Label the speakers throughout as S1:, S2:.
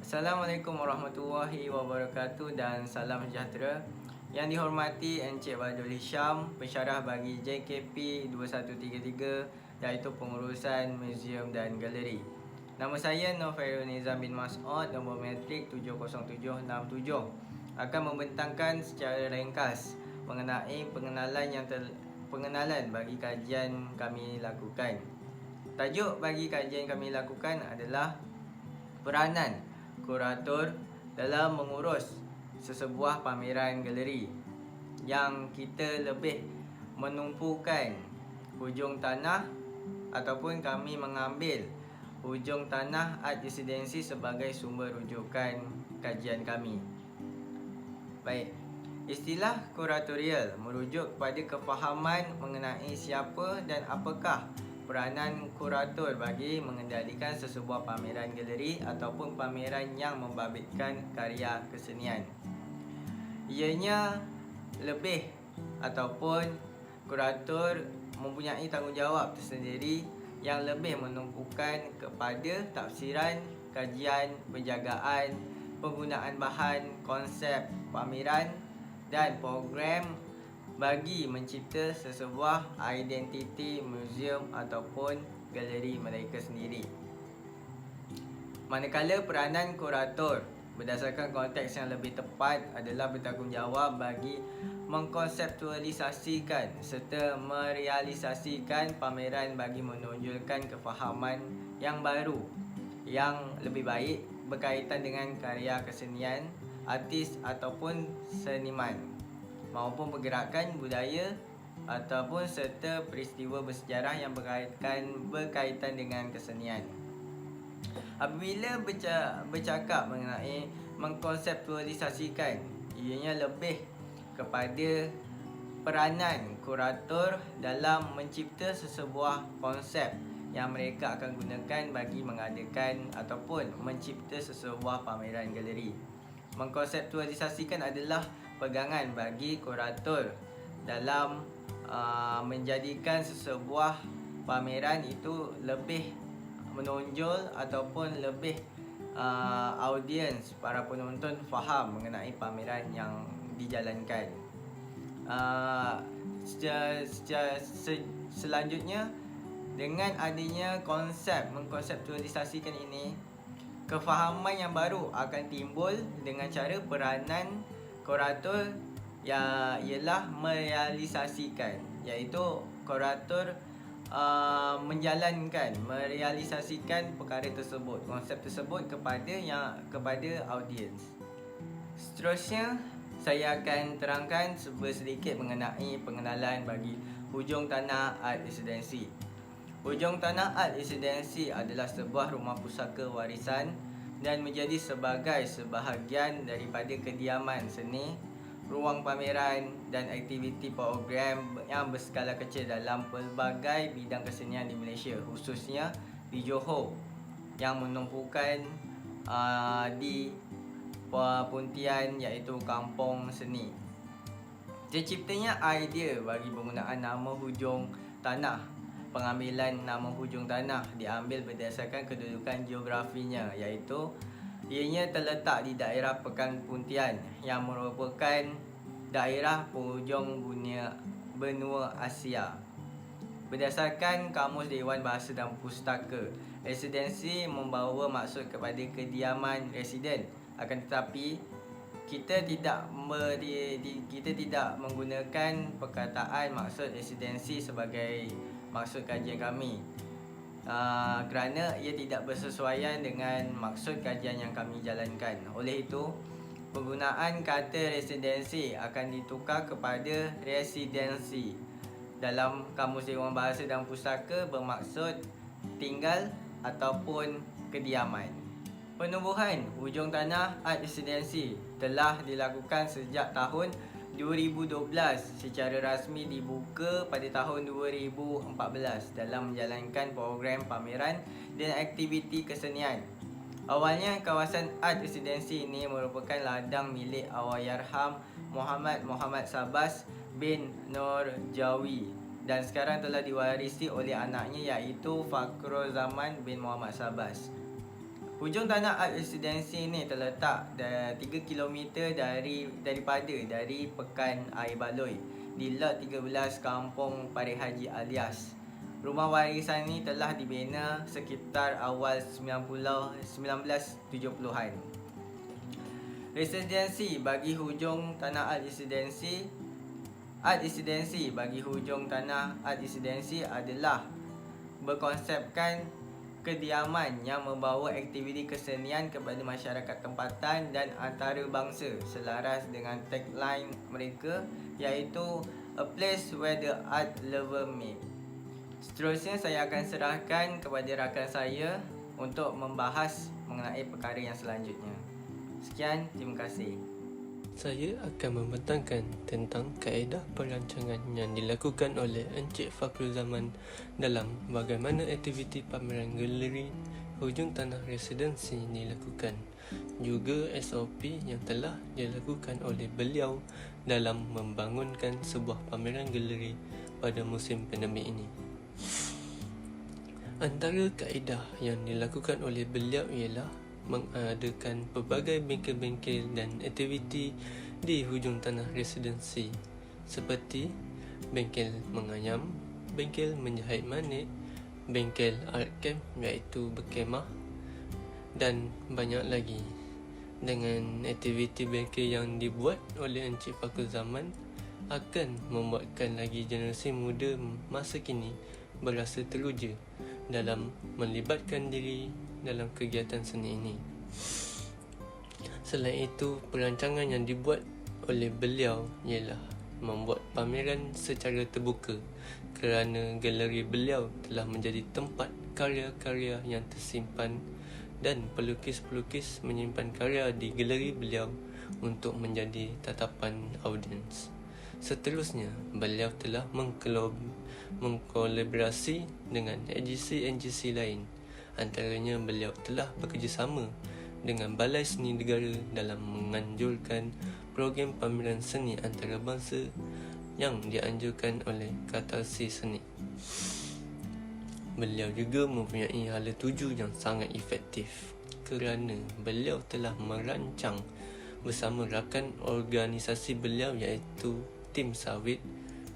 S1: Assalamualaikum warahmatullahi wabarakatuh dan salam sejahtera. Yang dihormati Encik Badul Hisham, pensyarah bagi JKP 2133 iaitu pengurusan muzium dan galeri. Nama saya Nur Fairul Nizam bin Mas'ud, nombor metrik 70767. Akan membentangkan secara ringkas mengenai pengenalan bagi kajian kami lakukan. Tajuk bagi kajian kami lakukan adalah peranan kurator dalam mengurus sesebuah pameran galeri, yang kita lebih menumpukan hujung tanah ataupun kami mengambil hujung tanah art residency sebagai sumber rujukan kajian kami. Baik, istilah kuratorial merujuk kepada kefahaman mengenai siapa dan apakah peranan kurator bagi mengendalikan sesebuah pameran galeri ataupun pameran yang membabitkan karya kesenian. Ianya lebih ataupun kurator mempunyai tanggungjawab tersendiri yang lebih menumpukan kepada tafsiran, kajian, penjagaan, penggunaan bahan, konsep pameran dan program bagi mencipta sesebuah identiti muzium ataupun galeri mereka sendiri. Manakala peranan kurator berdasarkan konteks yang lebih tepat adalah bertanggungjawab bagi mengkonseptualisasikan serta merealisasikan pameran bagi menonjolkan kefahaman yang baru yang lebih baik berkaitan dengan karya kesenian, artis ataupun seniman, maupun pergerakan budaya ataupun serta peristiwa bersejarah yang berkaitan dengan kesenian. Apabila bercakap mengenai mengkonseptualisasikan, ianya lebih kepada peranan kurator dalam mencipta sesebuah konsep yang mereka akan gunakan bagi mengadakan ataupun mencipta sesebuah pameran galeri. Mengkonseptualisasikan adalah pegangan bagi kurator dalam menjadikan sesebuah pameran itu lebih menonjol ataupun lebih audiens, para penonton faham mengenai pameran yang dijalankan. Selanjutnya, dengan adanya konsep mengkonseptualisasikan ini, kefahaman yang baru akan timbul dengan cara peranan kurator ialah merealisasikan, iaitu kurator merealisasikan perkara tersebut, konsep tersebut kepada audiens. Seterusnya, saya akan terangkan sedikit mengenai pengenalan bagi hujung tanah art residency. Hujung tanah art residency adalah sebuah rumah pusaka warisan dan menjadi sebagai sebahagian daripada kediaman seni, ruang pameran dan aktiviti program yang berskala kecil dalam pelbagai bidang kesenian di Malaysia, khususnya di Johor yang menumpukan di Pontian, iaitu kampung seni. Terciptanya idea bagi penggunaan nama hujung tanah. Pengambilan nama hujung tanah diambil berdasarkan kedudukan geografinya, iaitu ianya terletak di daerah Pekan Pontian yang merupakan daerah penghujung benua Asia. Berdasarkan Kamus Dewan Bahasa dan Pustaka, residensi membawa maksud kepada kediaman residen, akan tetapi kita tidak menggunakan perkataan maksud residensi sebagai maksud kajian kami, kerana ia tidak bersesuaian dengan maksud kajian yang kami jalankan. Oleh itu, penggunaan kata residensi akan ditukar kepada residensi. Dalam Kamus Dewan Bahasa dan Pustaka bermaksud tinggal ataupun kediaman. Penubuhan hujung tanah art residensi telah dilakukan sejak tahun 2012, secara rasmi dibuka pada tahun 2014 dalam menjalankan program pameran dan aktiviti kesenian. Awalnya, kawasan art residensi ini merupakan ladang milik Allahyarham Muhammad Sabas bin Nurjawi dan sekarang telah diwarisi oleh anaknya, iaitu Fakhruzaman bin Muhammad Sabas. Hujung tanah Art Residency ni terletak 3 km dari Pekan Air Baloi di Lot 13 Kampung Pari Haji Alias. Rumah warisan ni telah dibina sekitar awal 1970-an. Residency bagi hujung tanah Art Residency bagi hujung tanah Art Residency adalah berkonsepkan kediaman yang membawa aktiviti kesenian kepada masyarakat tempatan dan antarabangsa selaras dengan tagline mereka iaitu A Place Where the Art Lover Meet. Seterusnya saya akan serahkan kepada rakan saya untuk membahas mengenai perkara yang selanjutnya. Sekian, terima kasih.
S2: Saya akan membentangkan tentang kaedah perancangan yang dilakukan oleh Encik Fakhrul Zaman dalam bagaimana aktiviti pameran galeri hujung tanah residensi dilakukan, juga SOP yang telah dilakukan oleh beliau dalam membangunkan sebuah pameran galeri pada musim pandemik ini. Antara kaedah yang dilakukan oleh beliau ialah mengadakan pelbagai bengkel-bengkel dan aktiviti di hujung tanah residensi seperti bengkel mengayam, bengkel menjahit manik, bengkel art camp iaitu berkemah dan banyak lagi. Dengan aktiviti bengkel yang dibuat oleh Encik Fakhrul Zaman akan membuatkan lagi generasi muda masa kini berasa teruja dalam melibatkan diri dalam kegiatan seni ini. Selain itu, perancangan yang dibuat oleh beliau ialah membuat pameran secara terbuka kerana galeri beliau telah menjadi tempat karya-karya yang tersimpan dan pelukis-pelukis menyimpan karya di galeri beliau untuk menjadi tatapan audiens. Seterusnya, beliau telah mengkolaborasi dengan agensi-agensi lain. Antaranya, beliau telah bekerjasama dengan Balai Seni Negara dalam menganjurkan program pameran seni antarabangsa yang dianjurkan oleh Katalsi Seni. Beliau juga mempunyai hala tuju yang sangat efektif kerana beliau telah merancang bersama rakan organisasi beliau iaitu Tim Sawit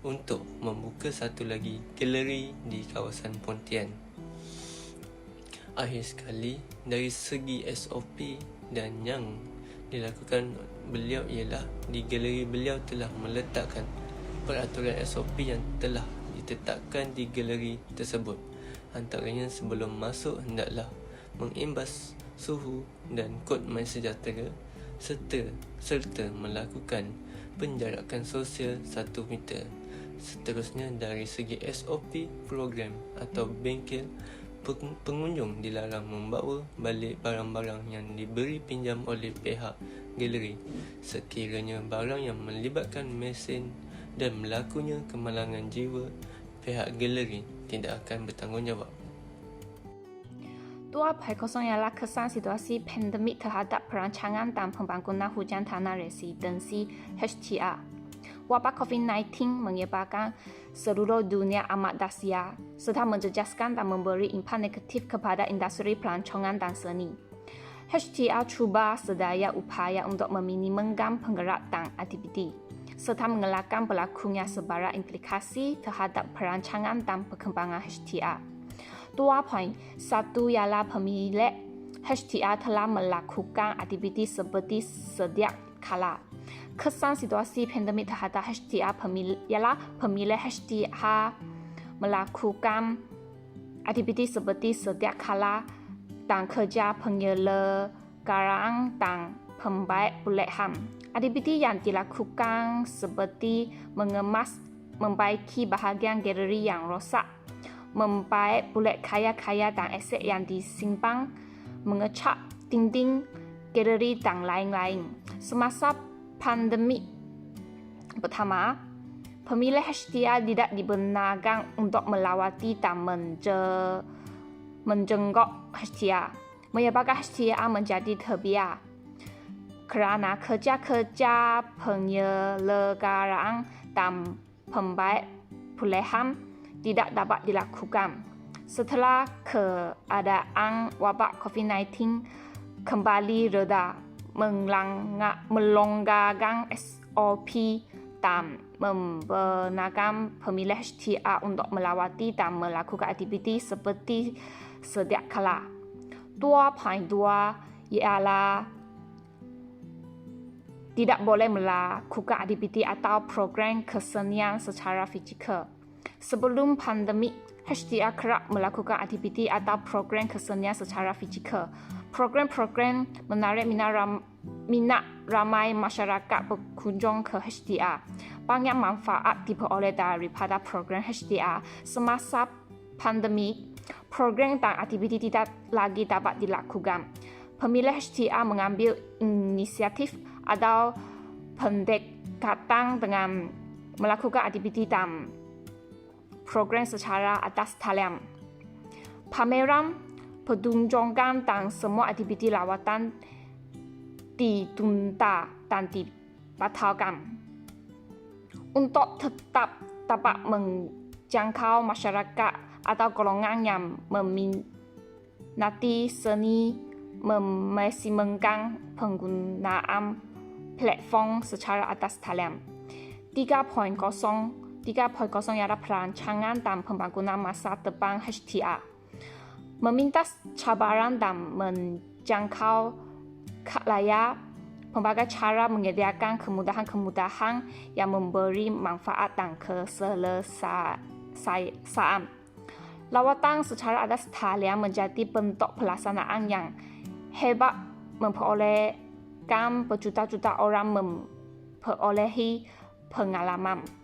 S2: untuk membuka satu lagi galeri di kawasan Pontian. Akhir sekali, dari segi SOP dan yang dilakukan beliau ialah di galeri beliau telah meletakkan peraturan SOP yang telah ditetapkan di galeri tersebut. Antaranya, sebelum masuk hendaklah mengimbas suhu dan kod MySejahtera serta melakukan penjarakan sosial 1 meter. Seterusnya, dari segi SOP program atau bengkel, pengunjung dilarang membawa balik barang-barang yang diberi pinjam oleh pihak galeri. Sekiranya barang yang melibatkan mesin dan berlakunya kemalangan jiwa, pihak galeri tidak akan bertanggungjawab.
S3: 2.0 ialah kesan situasi pandemik terhadap perancangan dan pembangunan hujung tanah residensi HTR. Wabak COVID-19 menyebabkan seluruh dunia amat dahsyat serta menjejaskan dan memberi impak negatif kepada industri pelancongan dan seni. HTR cuba sedaya upaya untuk meminimumkan penggerak dan aktiviti serta mengelakkan berlakunya sebarang implikasi terhadap perancangan dan perkembangan HTR. 2.1 ialah pemilik HTR telah melakukan aktiviti seperti sedia kala. Kesan situasi pandemik terhadap HTR ialah pemilik HTR melakukan aktiviti seperti sedia kala dan kerja penyelenggaraan dan pembaik bolehan. Aktiviti yang dilakukan seperti mengemas, membaiki bahagian galeri yang rosak, membaik bulet karya-karya dan aset yang disimpan, mengecat dinding galeri dan lain-lain. Semasa pandemik pertama, pemilik HTR tidak dibenarkan untuk melawati dan menjenguk HTR, menyebabkan HTR menjadi terbiar kerana kerja-kerja penyelenggaraan dan pembaik bolehan tidak dapat dilakukan. Setelah keadaan wabak COVID-19 kembali reda, melonggarkan SOP dan membenarkan pemilih HTA untuk melawati dan melakukan aktiviti seperti sedia kala. 2.2 ialah tidak boleh melakukan aktiviti atau program kesenian secara fizikal. Sebelum pandemik, HTA kerap melakukan aktiviti atau program kesenian secara fizikal. Program-program menarik minat ramai masyarakat berkunjung ke HTA. Banyak manfaat diperoleh daripada program HTA. Semasa pandemik, program dan aktiviti tidak lagi dapat dilakukan. Pemilih HTA mengambil inisiatif atau pendekatan dengan melakukan aktiviti dan program secara atas talian. Pameran, pertunjukan dan semua aktiviti lawatan ditunda dan dibatalkan. Untuk tetap dapat menjangkau masyarakat atau golongan yang meminati seni, memaksimumkan penggunaan platform secara atas talian. 3.0 ialah perancangan dan pembangunan masa depan HTA. Meminta cabaran dan menjangkau khalayak, pelbagai cara menyediakan kemudahan-kemudahan yang memberi manfaat dan keselesaan. Lawatan secara atas talian menjadi bentuk pelaksanaan yang hebat, memperolehkan berjuta-juta orang memperolehi pengalaman.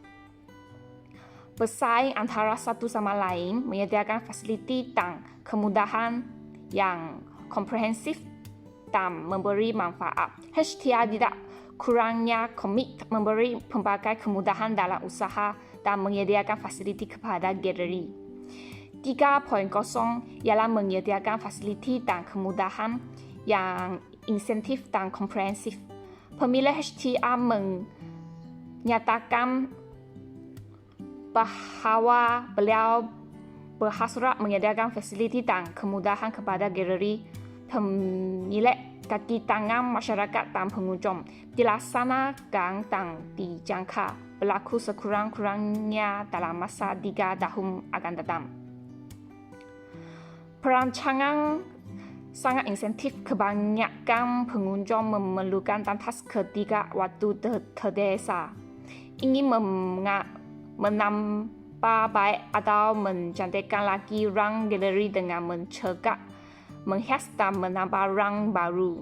S3: Bersaing antara satu sama lain, menyediakan fasiliti dan kemudahan yang komprehensif dan memberi manfaat. HTA tidak kurangnya komit memberi pelbagai kemudahan dalam usaha dan menyediakan fasiliti kepada galeri. 3.0 ialah menyediakan fasiliti dan kemudahan yang insentif dan komprehensif. Pemilih HTA menyatakan bahawa beliau berhasrat menyediakan fasiliti dan kemudahan kepada galeri, pemilik kaki tangan, masyarakat dan pengunjung. Dilaksanakan dan dijangka berlaku sekurang-kurangnya dalam masa 3 tahun akan datang. Perancangan sangat insentif. Kebanyakan pengunjung memerlukan tantas ketiga waktu terdesa. Ingin menambah baik atau mencantikkan lagi ruang galeri dengan mencegah, menghias dan menambah ruang baru.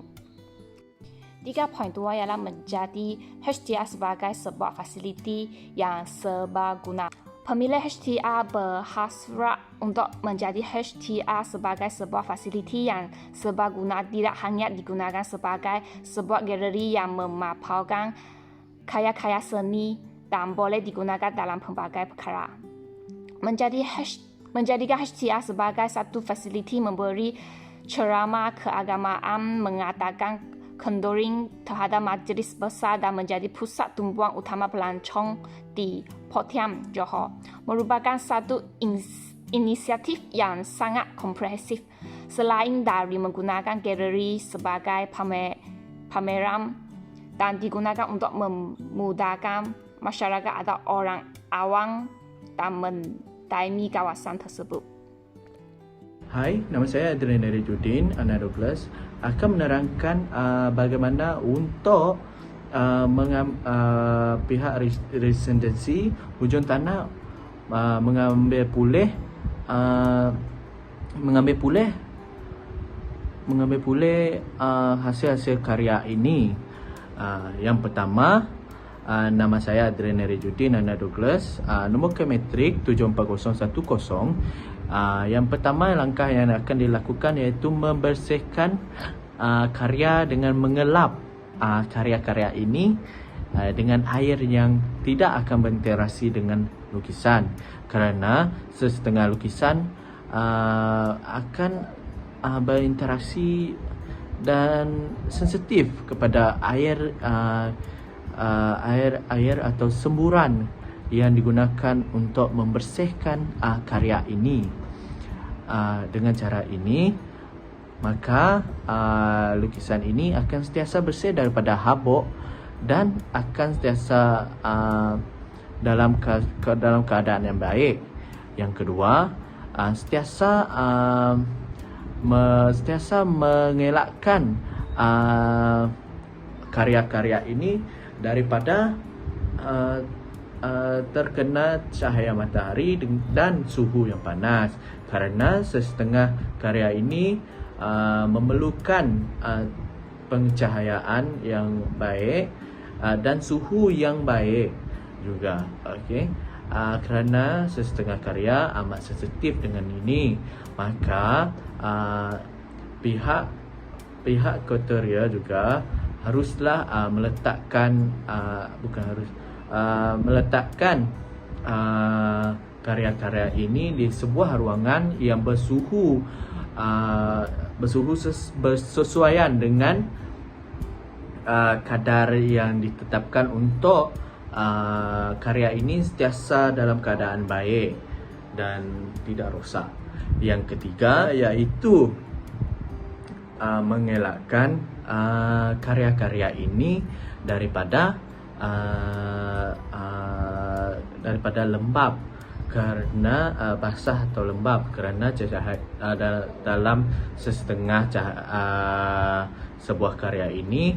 S3: 3.2 ialah menjadi HTA sebagai sebuah fasiliti yang serbaguna. Pemilih HTA berhasrat untuk menjadi HTA sebagai sebuah fasiliti yang serbaguna, tidak hanya digunakan sebagai sebuah galeri yang memaparkan karya-karya seni dan boleh digunakan dalam pelbagai perkara. Menjadikan HTA sebagai satu fasiliti memberi ceramah keagamaan, mengadakan kendoring terhadap majlis besar dan menjadi pusat tumpuan utama pelancong di Pontian, Johor, merupakan satu inisiatif yang sangat komprehensif. Selain dari menggunakan galeri sebagai pameran dan digunakan untuk memudahkan masyarakat atau orang awam dan mendaimi kawasan tersebut.
S4: Hai, nama saya Adrian Judin, anak Douglas, akan menerangkan bagaimana untuk pihak residensi hujung tanah mengambil pulih hasil-hasil karya ini. Yang pertama, nama saya Adrian Judin, anak Douglas, nombor kemetrik 74010. Yang pertama, langkah yang akan dilakukan iaitu membersihkan karya dengan mengelap karya-karya ini dengan air yang tidak akan berinteraksi dengan lukisan, kerana sesetengah lukisan akan berinteraksi dan sensitif kepada air atau semburan yang digunakan untuk membersihkan karya ini. dengan cara ini, maka lukisan ini akan sentiasa bersih daripada habuk dan akan sentiasa dalam keadaan yang baik. Yang kedua, sentiasa mengelakkan karya-karya ini daripada terkena cahaya matahari dan suhu yang panas, kerana setengah karya ini memerlukan pencahayaan yang baik dan suhu yang baik juga. Okey, kerana setengah karya amat sensitif dengan ini, maka pihak kuratorial juga haruslah meletakkan meletakkan karya-karya ini di sebuah ruangan yang bersesuaian dengan kadar yang ditetapkan untuk karya ini sentiasa dalam keadaan baik dan tidak rosak. Yang ketiga iaitu mengelakkan karya-karya ini daripada lembab, kerana basah atau lembab, kerana dalam setengah sebuah karya ini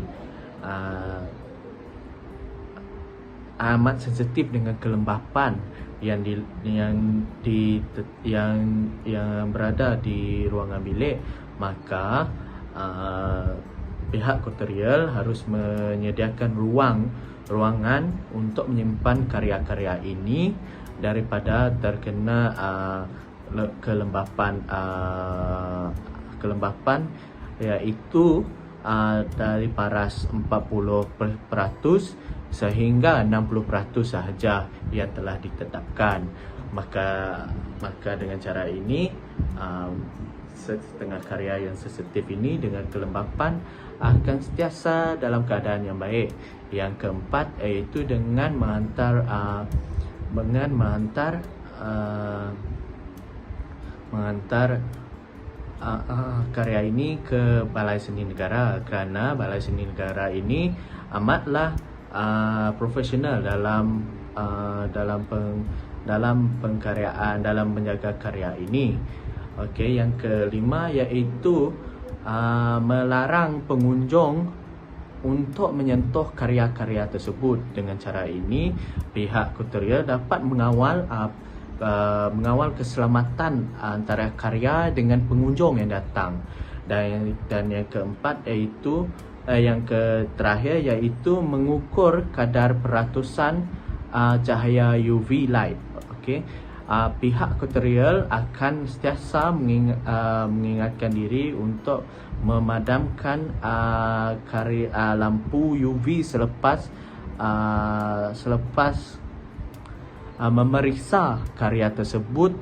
S4: amat sensitif dengan kelembapan yang berada di ruangan bilik, maka pihak kuratorial harus menyediakan ruangan untuk menyimpan karya-karya ini daripada terkena kelembapan iaitu dari paras 40% sehingga 60% sahaja yang telah ditetapkan. Maka dengan cara ini setengah karya yang sensitif ini dengan kelembapan akan sentiasa dalam keadaan yang baik. Yang keempat iaitu dengan menghantar karya ini ke Balai Seni Negara, kerana Balai Seni Negara ini amatlah profesional dalam pengkaryaan, dalam menjaga karya ini. Okey, yang kelima iaitu melarang pengunjung untuk menyentuh karya-karya tersebut. Dengan cara ini, pihak kuratorial dapat mengawal keselamatan antara karya dengan pengunjung yang datang. Dan yang keempat iaitu yang terakhir iaitu mengukur kadar peratusan cahaya UV light. Okey, pihak kuratorial akan sentiasa mengingatkan diri untuk memadamkan lampu UV selepas memeriksa karya tersebut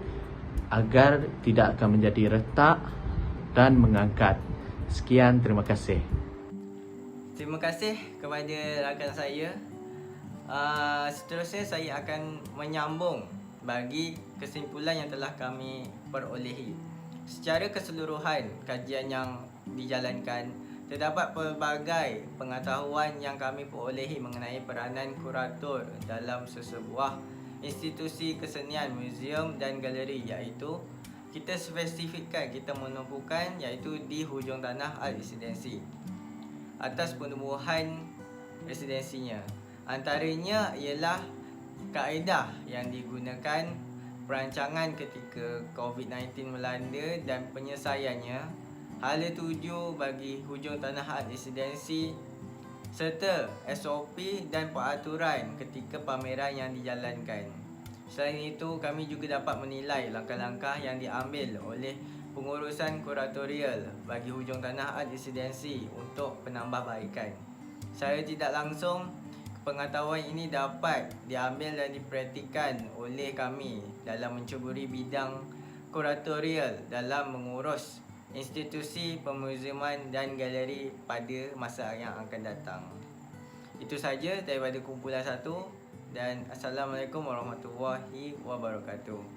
S4: agar tidak akan menjadi retak dan mengangkat. Sekian, terima kasih.
S1: Terima kasih kepada rakan saya. Seterusnya saya akan menyambung bagi kesimpulan yang telah kami perolehi. Secara keseluruhan, kajian yang dijalankan, terdapat pelbagai pengetahuan yang kami perolehi mengenai peranan kurator dalam sesebuah institusi kesenian, muzium dan galeri, iaitu kita spesifikkan, kita menumpukan iaitu di hujung tanah Art Residency atas penubuhan residensinya. Antaranya ialah kaedah yang digunakan perancangan ketika COVID-19 melanda dan penyelesaiannya, hala tuju bagi hujung tanah Art Residency, serta SOP dan peraturan ketika pameran yang dijalankan. Selain itu, kami juga dapat menilai langkah-langkah yang diambil oleh pengurusan kuratorial bagi hujung tanah Art Residency untuk penambahbaikan. Secara tidak langsung, pengetahuan ini dapat diambil dan dipraktikkan oleh kami dalam mencuburi bidang kuratorial dalam mengurus institusi pemuziuman dan galeri pada masa yang akan datang. Itu saja daripada kumpulan 1 dan Assalamualaikum warahmatullahi wabarakatuh.